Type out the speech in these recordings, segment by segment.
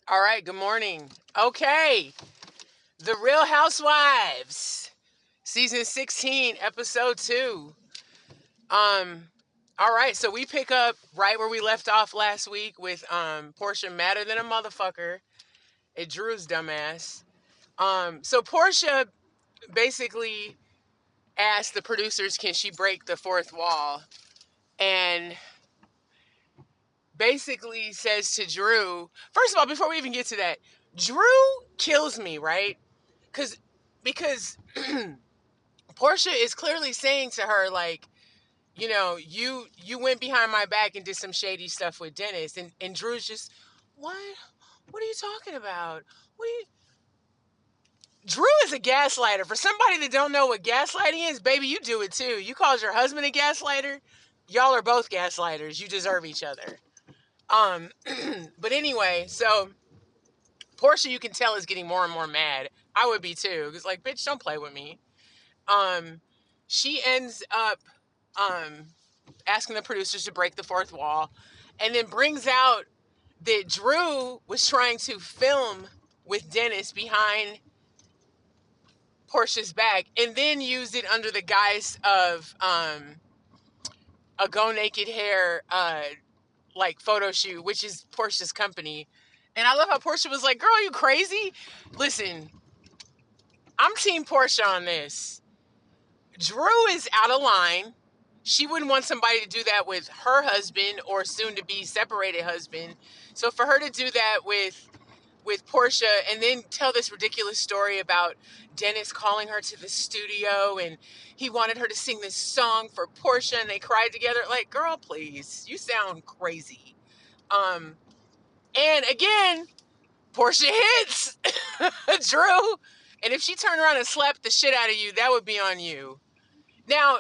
All right, good morning. Okay, The Real Housewives, season 16, episode 2. All right, so we pick up right where we left off last week with Porsha madder than a motherfucker at Drew's dumbass. So Porsha basically asked the producers, can she break the fourth wall? And basically says to Drew, first of all, before we even get to that, Drew kills me, right? Because Porsha is clearly saying to her, like, you went behind my back and did some shady stuff with Dennis, and Drew's just, what? What are you talking about? What are you? Drew is a gaslighter. For somebody that don't know what gaslighting is, baby, you do it too. You called your husband a gaslighter. Y'all are both gaslighters. You deserve each other. Um, but anyway, so Porsha, you can tell, is getting more and more mad. I would be too. It's like, bitch, don't play with me. Um, she ends up asking the producers to break the fourth wall, and then brings out that Drew was trying to film with Dennis behind Porsha's back, and then used it under the guise of a Go Naked Hair like photo shoot, which is Porsha's company. And I love how Porsha was like, "Girl, you crazy? Listen, I'm Team Porsha on this. Drew is out of line. She wouldn't want somebody to do that with her husband or soon to be separated husband. So for her to do that with Porsha and then tell this ridiculous story about Dennis calling her to the studio and he wanted her to sing this song for Porsha and they cried together, like, girl, please, you sound crazy. And again, Porsha hits Drew, and if she turned around and slapped the shit out of you, that would be on you. Now,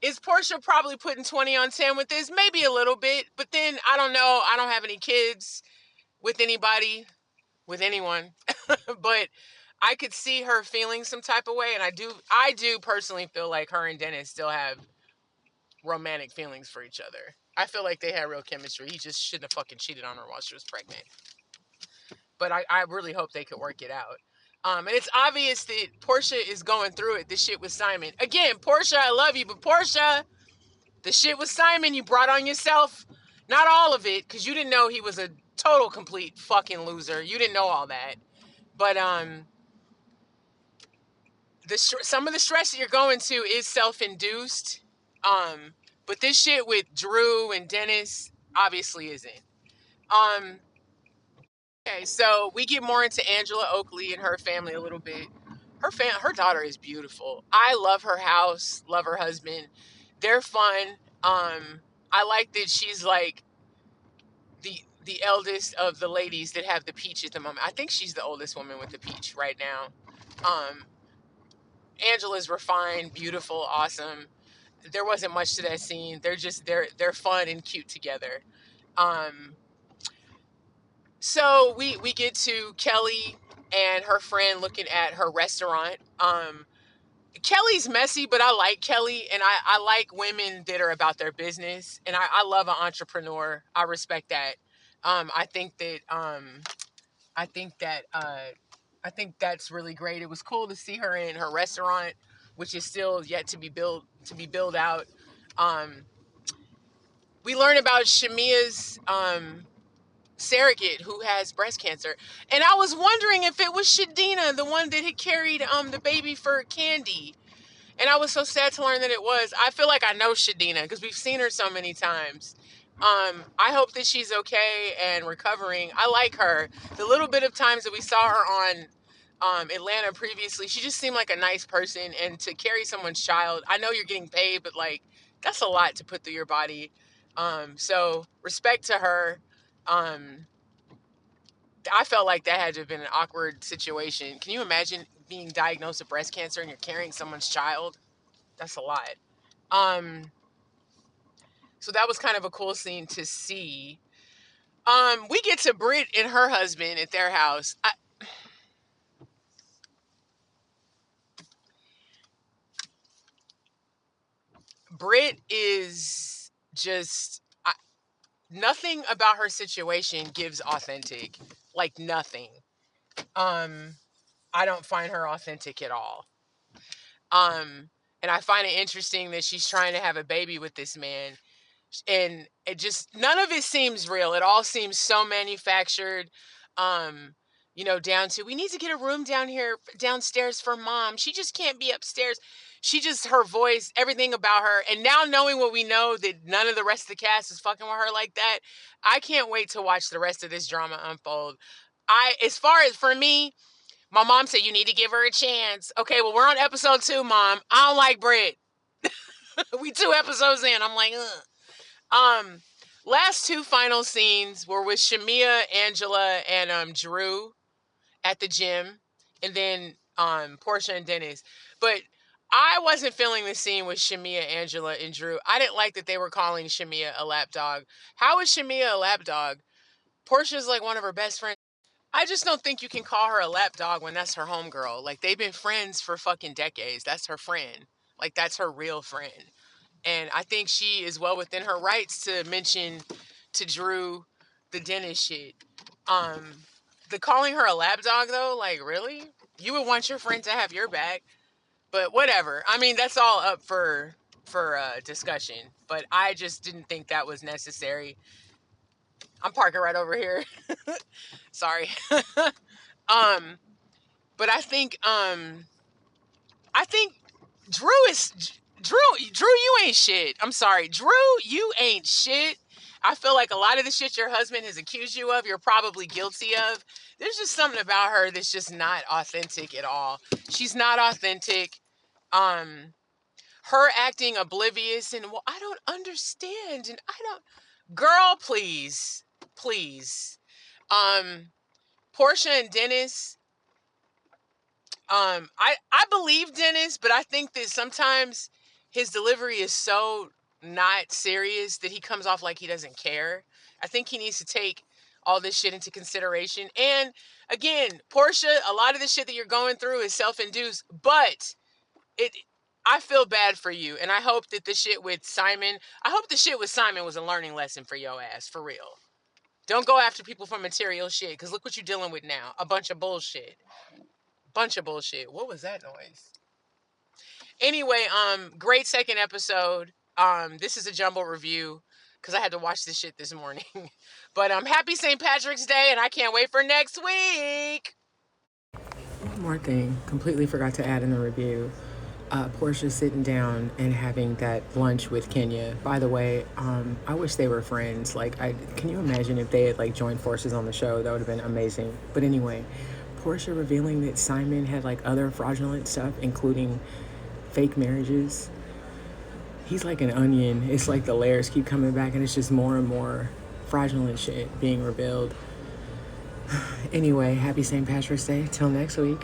is Porsha probably putting 20 on 10 with this? Maybe a little bit, but then I don't know. I don't have any kids with anybody, with anyone, but I could see her feeling some type of way, and I do personally feel like her and Dennis still have romantic feelings for each other. I feel like they had real chemistry. He just shouldn't have fucking cheated on her while she was pregnant. But I really hope they could work it out. And it's obvious that Porsha is going through it. This shit with Simon. Again, Porsha, I love you, but Porsha, the shit with Simon you brought on yourself. Not all of it, because you didn't know he was a total complete fucking loser. You didn't know all that. But some of the stress that you're going to is self-induced. But this shit with Drew and Dennis obviously isn't. Um, okay, so we get more into Angela Oakley and her family a little bit. Her daughter is beautiful. I love her house, love her husband. They're fun. I like that she's like the eldest of the ladies that have the peach at the moment. I think she's the oldest woman with the peach right now. Um, Angela's refined, beautiful, awesome. There wasn't much to that scene. They're fun and cute together. Um, so we get to Kelly and her friend looking at her restaurant. Kelly's messy, but I like Kelly, and I like women that are about their business, and I love an entrepreneur. I respect that. I think that I think that I think that's really great. It was cool to see her in her restaurant, which is still yet to be built out. Um, we learn about Shamea's surrogate who has breast cancer, and I was wondering if it was Shadina, the one that had carried the baby for Candy. And I was so sad to learn that it was. I feel like I know Shadina because we've seen her so many times. I hope that she's okay and recovering. I like her. The little bit of times that we saw her on Atlanta previously, she just seemed like a nice person. And to carry someone's child, I know you're getting paid, but like that's a lot to put through your body. So respect to her. Um, I felt like that had to have been an awkward situation. Can you imagine being diagnosed with breast cancer and you're carrying someone's child? That's a lot. Um, so that was kind of a cool scene to see. We get to Britt and her husband at their house. Britt is just nothing about her situation gives authentic. like nothing. I don't find her authentic at all. And I find it interesting that she's trying to have a baby with this man. And it just, none of it seems real. It all seems so manufactured. Down to, we need to get a room downstairs for mom. She just can't be upstairs. Her voice, everything about her. And now knowing what we know, that none of the rest of the cast is fucking with her like that, I can't wait to watch the rest of this drama unfold. As far as for me, my mom said, you need to give her a chance. Okay, well, we're on episode 2, Mom. I don't like Brit. We 2 episodes in. I'm like, ugh. Last 2 final scenes were with Shamea, Angela, and Drew at the gym. And then Porsha and Dennis. But I wasn't feeling the scene with Shamea, Angela, and Drew. I didn't like that they were calling Shamea a lapdog. How is Shamea a lapdog? Portia's like one of her best friends. I just don't think you can call her a lapdog when that's her homegirl. Like, they've been friends for fucking decades. That's her friend. Like, that's her real friend. And I think she is well within her rights to mention to Drew the Dennis shit. The calling her a lapdog, though, like, really? You would want your friend to have your back. But whatever. I mean, that's all up for discussion. But I just didn't think that was necessary. I'm parking right over here. Sorry. But I think Drew, you ain't shit. I'm sorry. Drew, you ain't shit. I feel like a lot of the shit your husband has accused you of, you're probably guilty of. There's just something about her that's just not authentic at all. She's not authentic. Her acting oblivious and, well, I don't understand, and I don't. Girl, please. Please. Porsha and Dennis. I believe Dennis, but I think that sometimes his delivery is so not serious that he comes off like he doesn't care. I think he needs to take all this shit into consideration. And again, Porsha, a lot of the shit that you're going through is self-induced, but I feel bad for you. And I hope that the shit with Simon was a learning lesson for your ass, for real. Don't go after people for material shit, because look what you're dealing with now. A bunch of bullshit. What was that noise? Anyway, great second episode. This is a jumbo review because I had to watch this shit this morning. But happy St. Patrick's Day, and I can't wait for next week. One more thing, completely forgot to add in the review. Porsha sitting down and having that lunch with Kenya. By the way, I wish they were friends. Like, can you imagine if they had like joined forces on the show? That would have been amazing. But anyway, Porsha revealing that Simon had like other fraudulent stuff, including fake marriages. He's like an onion. It's like the layers keep coming back, and it's just more and more fraudulent shit being revealed. Anyway, happy St. Patrick's Day. Till next week.